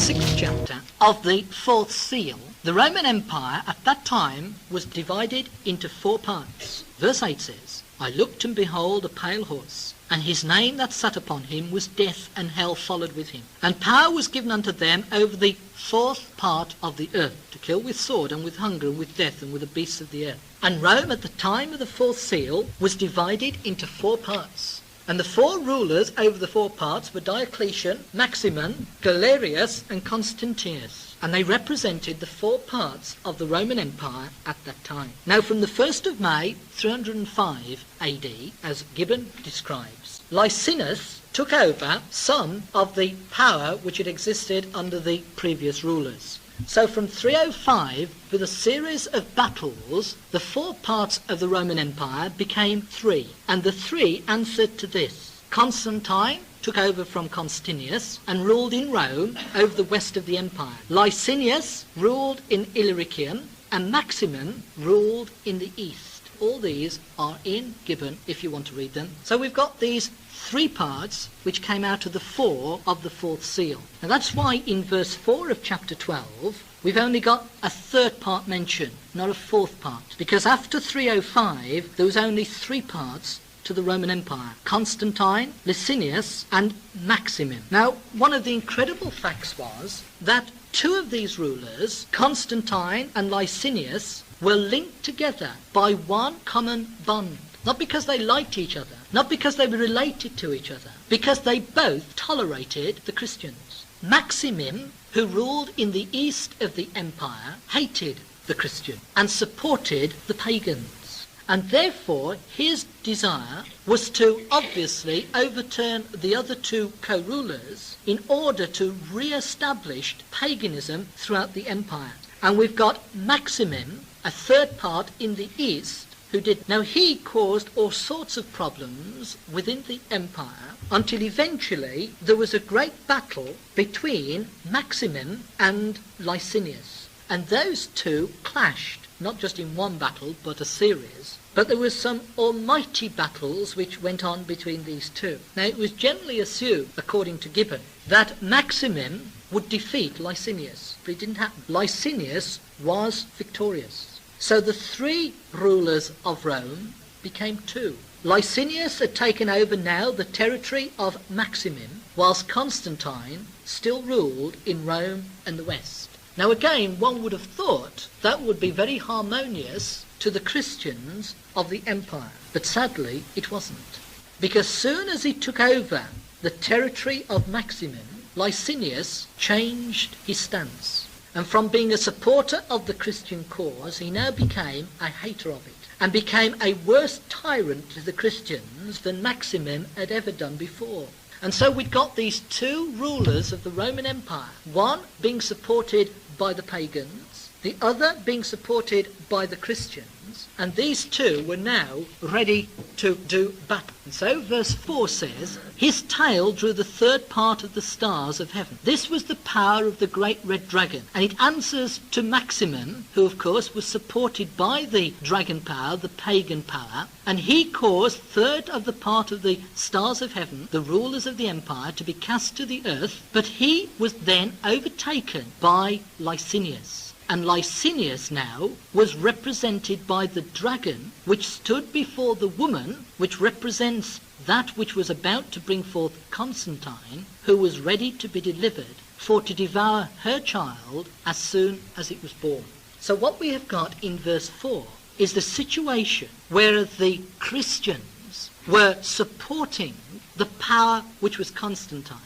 6th chapter of the 4th seal, the Roman Empire at that time was divided into 4 parts. Verse 8 says, I looked and behold a pale horse, and his name that sat upon him was Death, and hell followed with him. And power was given unto them over the 4th part of the earth, to kill with sword, and with hunger, and with death, and with the beasts of the earth. And Rome at the time of the 4th seal was divided into 4 parts. And the 4 rulers over the 4 parts were Diocletian, Maximin, Galerius, and Constantius. And they represented the 4 parts of the Roman Empire at that time. Now from the 1st of May, 305 AD, as Gibbon describes, Licinius took over some of the power which had existed under the previous rulers. So from 305, with a series of battles, the 4 parts of the Roman Empire became 3. And the 3 answered to this. Constantine took over from Constantinius and ruled in Rome over the west of the empire. Licinius ruled in Illyricum, and Maximin ruled in the east. All these are in Gibbon if you want to read them. So we've got these 3 parts which came out of the 4 of the 4th seal. And that's why in verse 4 of chapter 12 we've only got a 3rd part mentioned, not a 4th part. Because after 305 there was only 3 parts to the Roman Empire: Constantine, Licinius, and Maximin. Now, one of the incredible facts was that 2 of these rulers, Constantine and Licinius, were linked together by one common bond. Not because they liked each other, not because they were related to each other, because they both tolerated the Christians. Maximin, who ruled in the east of the empire, hated the Christian and supported the pagans. And therefore his desire was to obviously overturn the other 2 co-rulers in order to re-establish paganism throughout the empire. And we've got Maximin, a 3rd part in the east, who did. Now he caused all sorts of problems within the empire until eventually there was a great battle between Maximin and Licinius. And those 2 clashed, not just in one battle, but a series. But there were some almighty battles which went on between these 2. Now it was generally assumed, according to Gibbon, that Maximin would defeat Licinius, but it didn't happen. Licinius was victorious. So the 3 rulers of Rome became 2. Licinius had taken over now the territory of Maximin, whilst Constantine still ruled in Rome and the west. Now again, one would have thought that would be very harmonious to the Christians of the empire. But sadly, it wasn't. Because soon as he took over the territory of Maximin, Licinius changed his stance. And from being a supporter of the Christian cause, he now became a hater of it, and became a worse tyrant to the Christians than Maximin had ever done before. And so we've got these 2 rulers of the Roman Empire, one being supported by the pagans, the other being supported by the Christians, and these 2 were now ready to do battle. And so verse 4 says, his tail drew the 3rd part of the stars of heaven. This was the power of the great red dragon, and it answers to Maximin, who of course was supported by the dragon power, the pagan power, and he caused 1/3 of the part of the stars of heaven, the rulers of the empire, to be cast to the earth. But he was then overtaken by Licinius. And Licinius now was represented by the dragon, which stood before the woman, which represents that which was about to bring forth Constantine, who was ready to be delivered, for to devour her child as soon as it was born. So what we have got in verse 4 is the situation where the Christians were supporting the power which was Constantine,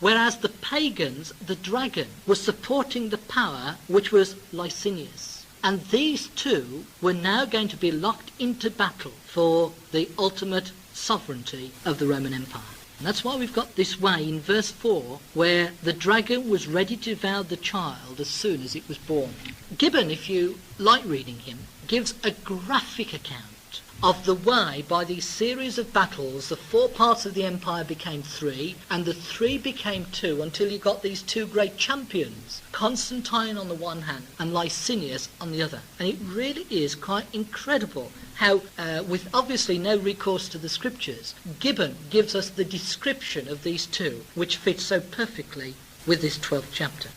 whereas the pagans, the dragon, was supporting the power which was Licinius. And these 2 were now going to be locked into battle for the ultimate sovereignty of the Roman Empire. And that's why we've got this way in verse 4, where the dragon was ready to devour the child as soon as it was born. Gibbon, if you like reading him, gives a graphic account of the way, by these series of battles, the 4 parts of the empire became 3, and the 3 became 2, until you got these 2 great champions, Constantine on the one hand and Licinius on the other. And it really is quite incredible how, with obviously no recourse to the scriptures, Gibbon gives us the description of these 2, which fits so perfectly with this 12th chapter.